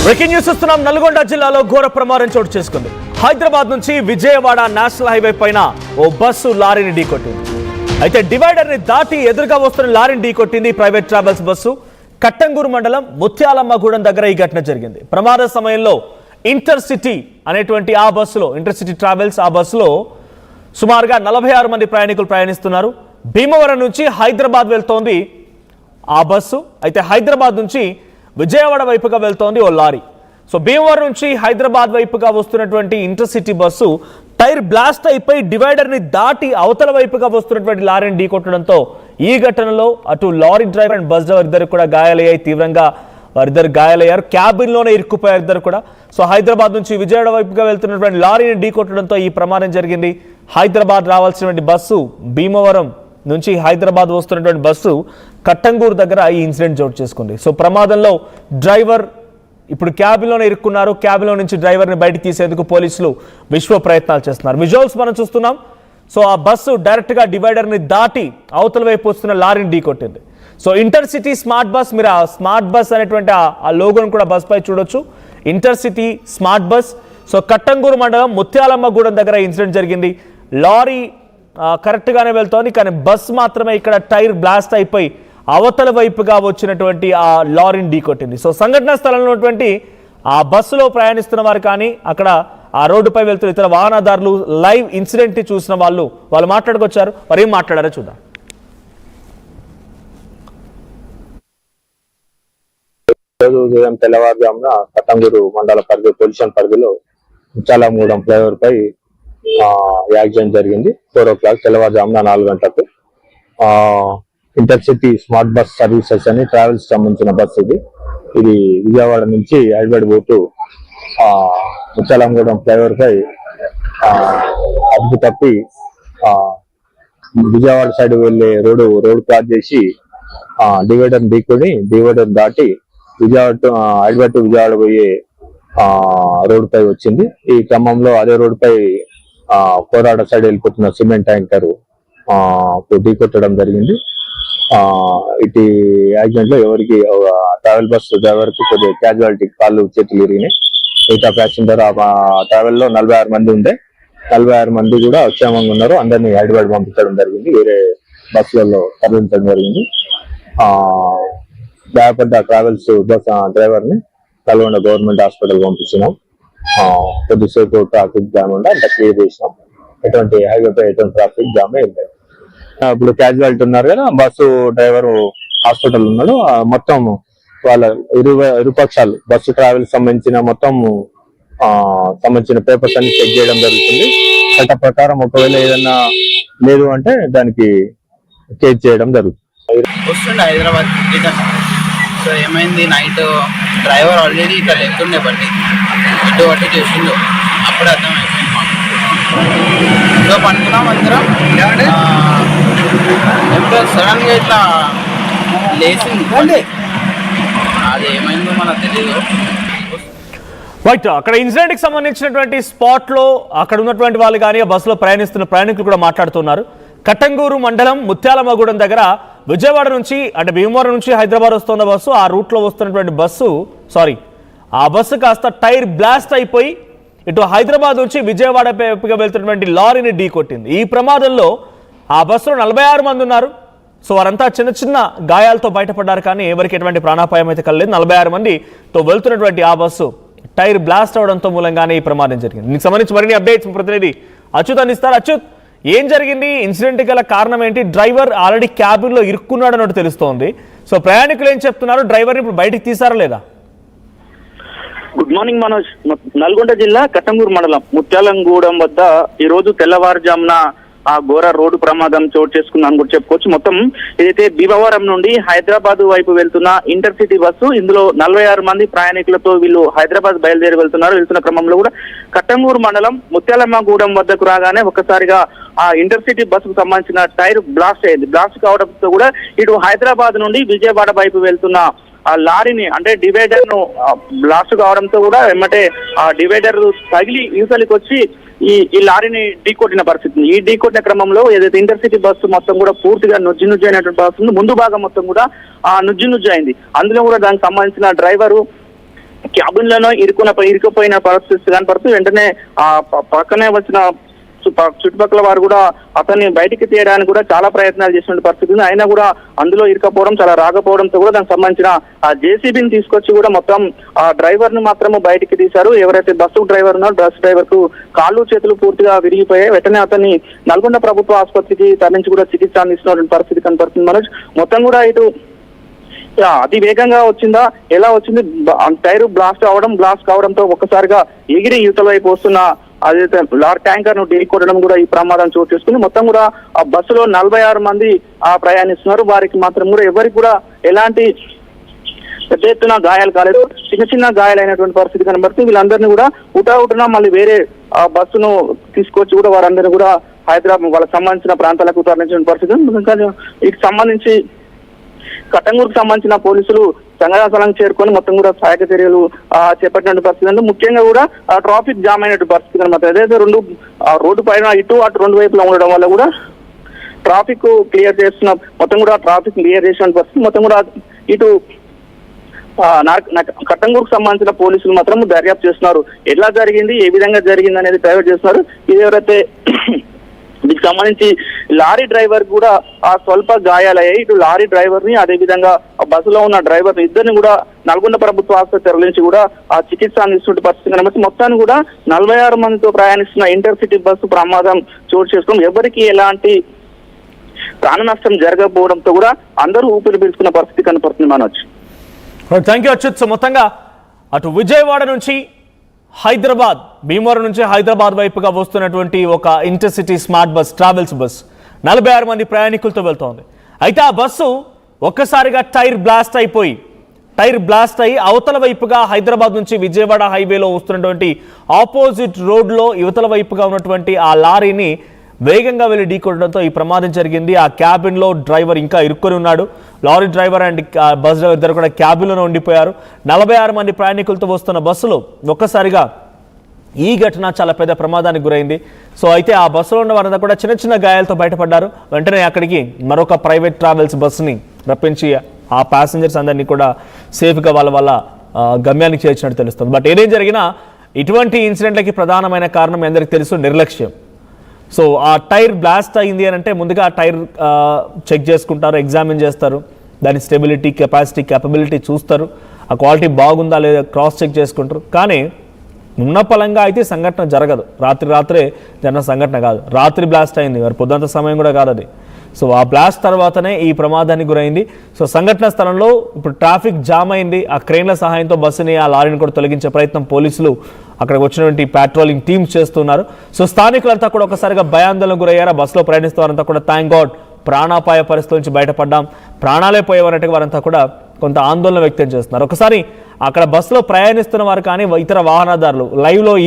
Breaking news చూస్తున్నాం. నల్గొండ జిల్లాలో ఘోర ప్రమాదం చోటు చేసుకుంది. హైదరాబాద్ నుంచి విజయవాడ నేషనల్ హైవే పైన ఓ బస్సు లారీని ఢీకొట్టింది. అయితే డివైడర్ ని దాటి ఎదురుగా వస్తున్న లారీని ఢీకొట్టింది ప్రైవేట్ ట్రావెల్స్ బస్సు. కట్టంగూరు మండలం ముత్యాలమ్మగూడెం దగ్గర ఈ ఘటన జరిగింది. ప్రమాద సమయంలో ఇంటర్సిటీ అనేటువంటి ఆ బస్సులో, ఇంటర్సిటీ ట్రావెల్స్ ఆ బస్సులో సుమారుగా 46 మంది ప్రయాణికులు ప్రయాణిస్తున్నారు. భీమవరం నుంచి హైదరాబాద్ వెళ్తోంది ఆ బస్సు. అయితే హైదరాబాద్ నుంచి విజయవాడ వైపుగా వెళ్తోంది ఓ లారీ. సో భీమవరం నుంచి హైదరాబాద్ వైపుగా వస్తున్నటువంటి ఇంటర్సిటీ బస్సు టైర్ బ్లాస్ట్ అయిపోయి డివైడర్ని దాటి అవతల వైపుగా వస్తున్నటువంటి లారీని ఢీకొట్టడంతో ఈ ఘటనలో అటు lorry driver and bus driver ఇద్దరు కూడా గాయాలయ్యాయి. తీవ్రంగా వారిద్దరు గాయాలయ్యారు. క్యాబిన్లోనే ఇరుక్కుపోయారు ఇద్దరు కూడా. సో హైదరాబాద్ నుంచి విజయవాడ వైపుగా వెళ్తున్నటువంటి లారీని ఢీకొట్టడంతో ఈ ప్రమాదం జరిగింది. హైదరాబాద్ రావాల్సినటువంటి బస్సు భీమవరం నుంచి హైదరాబాద్ వస్తున్నటువంటి బస్సు కట్టంగూరు దగ్గర ఈ ఇన్సిడెంట్ చోటు చేసుకుంది. సో ప్రమాదంలో డ్రైవర్ ఇప్పుడు క్యాబిన్లోనే ఇరుక్కున్నారు. క్యాబిన్లో నుంచి డ్రైవర్ని బయటకు తీసేందుకు పోలీసులు విశ్వ ప్రయత్నాలు చేస్తున్నారు. విజువల్స్ మనం చూస్తున్నాం. సో ఆ బస్సు డైరెక్ట్గా డివైడర్ని దాటి అవతల వైపు వస్తున్న లారీని ఢీకొట్టింది. సో ఇంటర్సిటీ స్మార్ట్ బస్, మీరు ఆ స్మార్ట్ బస్ అనేటువంటి ఆ లోగోను కూడా బస్ పై చూడొచ్చు. Intercity smart bus. So Kattangur మండలం ముత్యాలమ్మగూడెం దగ్గర ఇన్సిడెంట్ జరిగింది. లారీ కరెక్ట్గానే వెళ్తోంది, కానీ బస్ మాత్రమే ఇక్కడ టైర్ బ్లాస్ట్ అయిపోయి అవతల వైపుగా వచ్చినటువంటి ఆ లారీని ఢీకొట్టింది. సో సంఘటనా స్థలంలో ఉన్నటువంటి ఆ బస్సులో ప్రయాణిస్తున్న వారు కానీ అక్కడ ఆ రోడ్డుపై వెళ్తున్న ఇతర వాహనదారులు లైవ్ ఇన్సిడెంట్ని చూసిన వాళ్ళు మాట్లాడుకొచ్చారు. మరి ఏం మాట్లాడారో చూద్దాం. ఉదయం తెల్లవారుజామున కట్టంగూరు మండల పరిధి పొల్యూషన్ పరిధిలో ముత్యాలమ్మగూడెం ఫ్లైఓవర్ పై యాక్సిడెంట్ జరిగింది. 4 o'clock తెల్లవారుజామున 4 గంటలకు. ఇంటర్సిటీ స్మార్ట్ బస్ సర్వీసెస్ అని ట్రావెల్స్ సంబంధించిన బస్సు ఇది విజయవాడ నుంచి హైదరాబాద్ పోతూ ముత్యాలమ్మగూడెం ఫ్లైఓవర్ పై అదుపు తప్పి విజయవాడ సైడ్ వెళ్లే రోడ్ క్రాస్ చేసి డివైడర్ ఢీకొని డివైడర్ దాటి హైదరాబాద్ టు విజయవాడ పోయే రోడ్ పై వచ్చింది. ఈ క్రమంలో అదే రోడ్ పై కోరాడ సైడ్ వెళ్ళిపోతున్న సిమెంట్ ట్యాంకర్ ఢీకొట్టడం జరిగింది. ఇటు యాక్సిడెంట్ లో ఎవరికి ట్రావెల్ బస్ డ్రైవర్ కి కొద్దిగా క్యాజువాలిటీ, కాళ్ళు చేతులు ఇరిగినాయి. మిగతా ప్యాసింజర్ ట్రావెల్ లో 46 మంది ఉండే, 46 మంది కూడా క్షేమంగా ఉన్నారు. అందరినీ హైదరాబాద్ పంపించడం జరిగింది, వేరే బస్సులలో తరలించడం జరిగింది. గాయపడ్డ ట్రావెల్స్ బస్ డ్రైవర్ ని నల్గొండ గవర్నమెంట్ హాస్పిటల్ పంపించినాం. కొద్దిసేపు ట్రాఫిక్ జామ్ ఉండే అంత క్లియర్ చేసినాం. ఎటువంటి హైవేపై ఎటువంటి ట్రాఫిక్ జామ్ అయింది. ఇప్పుడు క్యాజువాలిటీ ఉన్నారు కదా, బస్సు డ్రైవర్ హాస్పిటల్ ఉన్నాడు. మొత్తం వాళ్ళ ఇరు పక్షాలు బస్సు ట్రావెల్ సంబంధించిన మొత్తం సంబంధించిన పేపర్స్ అన్ని చెక్ చేయడం జరుగుతుంది. చట్ట ప్రకారం ఒకవేళ ఏదన్నా లేదు అంటే దానికి కేసు చేయడం జరుగుతుంది. వస్తుండే హైదరాబాద్ రిటర్న్. సో ఏమైంది, నైట్ డ్రైవర్ ఆల్రెడీ ఇక్కడ ఎక్కుండే బండి ఇటు అటు చేసిండు. అప్పుడు అర్థమైపోయింది మాకు. సో పనుకున్నాం అందరం. ఎప్పుడో సడన్ గా ఇట్లా లేచింది. అది ఏమైందో మనకు తెలియదు. రైట్, అక్కడ ఇన్సిడెంట్ కి సంబంధించినటువంటి స్పాట్ లో అక్కడ ఉన్నటువంటి వాళ్ళు కానీ ఆ బస్సులో ప్రయాణిస్తున్న ప్రయాణికులు కూడా మాట్లాడుతున్నారు. కట్టంగూరు మండలం ముత్యాలమ్మగూడెం దగ్గర విజయవాడ నుంచి అంటే భీమవరం నుంచి హైదరాబాద్ వస్తున్న బస్సు, ఆ రూట్ లో వస్తున్నటువంటి ఆ బస్సు కాస్త టైర్ బ్లాస్ట్ అయిపోయి ఇటు హైదరాబాద్ నుంచి విజయవాడ వైపుగా వెళ్తున్నటువంటి లారీని ఢీకొట్టింది. ఈ ప్రమాదంలో ఆ బస్సులో 46 మంది ఉన్నారు. సో వారంతా చిన్న చిన్న గాయాలతో బయటపడ్డారు, కానీ ఎవరికి ఎటువంటి ప్రాణాపాయం అయితే కలలేదు. 46 మందితో వెళ్తున్నటువంటి ఆ బస్సు టైర్ బ్లాస్ట్ అవడంతో మూలంగానే ఈ ప్రమాదం జరిగింది. దీనికి సంబంధించి మరిన్ని అప్డేట్స్ ప్రతినిధి అచ్యుత్ అందిస్తారు. అచ్యుత్, ఏం జరిగింది? ఇన్సిడెంట్ గల కారణం ఏంటి? డ్రైవర్ ఆల్రెడీ క్యాబిన్ లో ఇరుక్కున్నాడు అన్నట్టు తెలుస్తోంది. సో ప్రయాణికులు ఏం చెప్తున్నారు? డ్రైవర్ని ఇప్పుడు బయటికి తీసారా లేదా? Good morning Manoj. నల్గొండ జిల్లా కట్టంగూరు మండలం ముత్యాలంగూడెం వద్ద ఈ రోజు తెల్లవారుజామున ఆ ఘోర రోడ్డు ప్రమాదం చోటు చేసుకుందని కూడా చెప్పుకోవచ్చు. మొత్తం ఏదైతే భీమవరం నుండి హైదరాబాద్ వైపు వెళ్తున్న ఇంటర్సిటీ బస్సు, ఇందులో 46 మంది ప్రయాణికులతో వీళ్ళు హైదరాబాద్ బయలుదేరి వెళ్తున్న క్రమంలో కూడా కట్టంగూరు మండలం ముత్యాలమ్మగూడెం వద్దకు రాగానే ఒక్కసారిగా ఆ ఇంటర్సిటీ బస్సుకు సంబంధించిన టైర్ బ్లాస్ట్ అయింది. బ్లాస్ట్ కావడంతో కూడా ఇటు హైదరాబాద్ నుండి విజయవాడ వైపు వెళ్తున్న ఆ లారీని అంటే డివైడర్ ను బ్లాస్ట్ కావడంతో కూడా వెంబటే ఆ డివైడర్ తగిలి యూసలికి వచ్చి ఈ లారీని ఢీకొట్టిన పరిస్థితి. ఈ ఢీకొట్టిన క్రమంలో ఏదైతే ఇంటర్సిటీ బస్సు మొత్తం కూడా పూర్తిగా నుజ్జు అయినటువంటి బస్సు ముందు భాగం మొత్తం కూడా నుజ్జు అయింది. అందులో కూడా దానికి సంబంధించిన డ్రైవరు క్యాబిన్లను ఇరుక్కుపోయిన పరిస్థితి కనపడుతుంది. వెంటనే ఆ పక్కనే వచ్చిన చుట్టుపక్కల వారు కూడా అతన్ని బయటికి తీయడానికి కూడా చాలా ప్రయత్నాలు చేసిన పరిస్థితి ఉంది. అయినా కూడా అందులో ఇరుకపోవడం చాలా రాకపోవడంతో కూడా దానికి సంబంధించిన ఆ జేసీబీని తీసుకొచ్చి కూడా మొత్తం ఆ డ్రైవర్ ను మాత్రము బయటికి తీశారు. ఎవరైతే బస్సు డ్రైవర్ ఉన్నారో బస్ డ్రైవర్ కు కాళ్ళు చేతులు పూర్తిగా విరిగిపోయాయి. వెంటనే అతన్ని నల్గొండ ప్రభుత్వ ఆసుపత్రికి తరలించి కూడా చికిత్స అందిస్తున్న పరిస్థితి కనపడుతుంది. మనోజ్, మొత్తం కూడా ఇటు అతి వేగంగా వచ్చిందా, ఎలా వచ్చింది, టైర్ బ్లాస్ట్ కావడంతో ఒక్కసారిగా ఎగిరి యువతల వైపు వస్తున్న అదైతే లారీ ట్యాంకర్ ను ఢీకొట్టడం కూడా ఈ ప్రమాదం చోటు చేసుకుంది. మొత్తం కూడా ఆ బస్సులో 46 మంది ప్రయాణిస్తున్నారు. వారికి మాత్రం కూడా ఎవరికి కూడా ఎలాంటి పెద్ద ఎత్తున గాయాలు కాలేదు, చిన్న గాయాలైనటువంటి పరిస్థితి కనబడుతుంది. వీళ్ళందరినీ కూడా ఉటావుటున మళ్ళీ వేరే బస్సును తీసుకొచ్చి కూడా వారందరినీ కూడా హైదరాబాద్ వాళ్ళకి సంబంధించిన ప్రాంతాలకు తరలించిన పరిస్థితి. వీటికి సంబంధించి కట్టంగూరుకు సంబంధించిన పోలీసులు సంఘటనా స్థలానికి చేరుకొని మొత్తం కూడా సహాయక చర్యలు చేపట్టిన పరిస్థితి అంటే ముఖ్యంగా కూడా ట్రాఫిక్ జామ్ అయినటువంటి పరిస్థితి అనమాట. అదైతే రోడ్డు పైన ఇటు అటు రెండు వైపులా ఉండడం వల్ల కూడా ట్రాఫిక్ క్లియర్ చేస్తున్న మొత్తం కూడా ట్రాఫిక్ క్లియర్ చేసిన పరిస్థితి. మొత్తం కూడా ఇటు కట్టంగూరుకు సంబంధించిన పోలీసులు మాత్రం దర్యాప్తు చేస్తున్నారు. ఎలా జరిగింది, ఏ విధంగా జరిగింది అనేది ప్రైవేట్ చేస్తున్నారు. ఇది ఎవరైతే దీనికి సంబంధించి లారీ డ్రైవర్ కూడా స్వల్ప గాయాలయ్యాయి. ఇటు లారీ డ్రైవర్ ని అదే విధంగా బస్సులో ఉన్న డ్రైవర్ ఇద్దరిని కూడా నల్గొండ ప్రభుత్వ ఆసుపత్రి తరలించి కూడా చికిత్స అందిస్తున్న పరిస్థితి కనబడి మొత్తాన్ని కూడా 46 మందితో ప్రయాణిస్తున్న ఇంటర్సిటీ బస్సు ప్రమాదం చోటు చేసుకుని ఎవరికి ఎలాంటి ప్రాణ నష్టం జరగకపోవడంతో కూడా అందరూ ఊపిరి పీల్చుకున్న పరిస్థితి కనపడుతుంది. Manoj, thank you Achyut. So మొత్తంగా అటు విజయవాడ నుంచి హైదరాబాద్, భీమవరం నుంచి హైదరాబాద్ వైపుగా వస్తున్నటువంటి ఒక intercity smart bus, travels bus 46 మంది ప్రయాణికులతో వెళ్తోంది. అయితే ఆ బస్సు ఒక్కసారిగా టైర్ బ్లాస్ట్ అయ్యి అవతల వైపుగా హైదరాబాద్ నుంచి విజయవాడ హైవేలో వస్తున్నటువంటి ఆపోజిట్ రోడ్లో యువతల వైపుగా ఉన్నటువంటి ఆ లారీని వేగంగా వెళ్ళి ఢీకొట్టడంతో ఈ ప్రమాదం జరిగింది. ఆ క్యాబిన్లో డ్రైవర్ ఇంకా ఇరుక్కొని ఉన్నాడు. Lorry driver and bus driver ఇద్దరు కూడా క్యాబిన్లోనే ఉండిపోయారు. 46 మంది ప్రయాణికులతో వస్తున్న బస్సులో ఒక్కసారిగా ఈ ఘటన చాలా పెద్ద ప్రమాదానికి గురైంది. సో అయితే ఆ బస్సులో ఉన్న వారంతా కూడా చిన్న గాయాలతో బయటపడ్డారు. వెంటనే అక్కడికి మరొక ప్రైవేట్ ట్రావెల్స్ బస్సుని రప్పించి ఆ ప్యాసింజర్స్ అందరినీ కూడా సేఫ్గా వాళ్ళ గమ్యానికి చేర్చినట్టు తెలుస్తుంది. బట్ ఏదేం జరిగినా ఇటువంటి ఇన్సిడెంట్లకి ప్రధానమైన కారణం అందరికీ తెలుసు, నిర్లక్ష్యం. సో ఆ టైర్ బ్లాస్ట్ అయింది అని అంటే ముందుగా ఆ టైర్ చెక్ చేసుకుంటారు, ఎగ్జామిన్ చేస్తారు, దాని స్టెబిలిటీ, కెపాసిటీ, క్యాపబిలిటీ చూస్తారు, ఆ క్వాలిటీ బాగుందా లేదా క్రాస్ చెక్ చేసుకుంటారు. కానీ ఉన్న పలంగా అయితే సంఘటన జరగదు. రాత్రే జరిగిన సంఘటన కాదు, రాత్రి బ్లాస్ట్ అయింది, మరి పొద్దుంత సమయం కూడా కాదు అది. సో ఆ బ్లాస్ట్ తర్వాతనే ఈ ప్రమాదానికి గురైంది. సో సంఘటన స్థలంలో ఇప్పుడు ట్రాఫిక్ జామ్ అయింది. ఆ క్రెయిన్ల సహాయంతో బస్సుని, ఆ లారీని కూడా తొలగించే ప్రయత్నం పోలీసులు అక్కడికి వచ్చినటువంటి పాట్రోలింగ్ టీమ్స్ చేస్తున్నారు. సో స్థానికులంతా కూడా ఒకసారిగా భయాందోళనకు గురయ్యారు. ఆ బస్సులో ప్రయాణిస్తూ వారంతా కూడా థ్యాంక్ గాడ్ ప్రాణాపాయ పరిస్థితుల నుంచి బయటపడ్డాం, ప్రాణాలే పోయేవారంటే వారంతా కూడా కొంత ఆందోళన వ్యక్తం చేస్తున్నారు. ఒకసారి అక్కడ బస్సులో ప్రయాణిస్తున్న వారు కానీ ఇతర వాహనదారులు లైవ్లో ఈ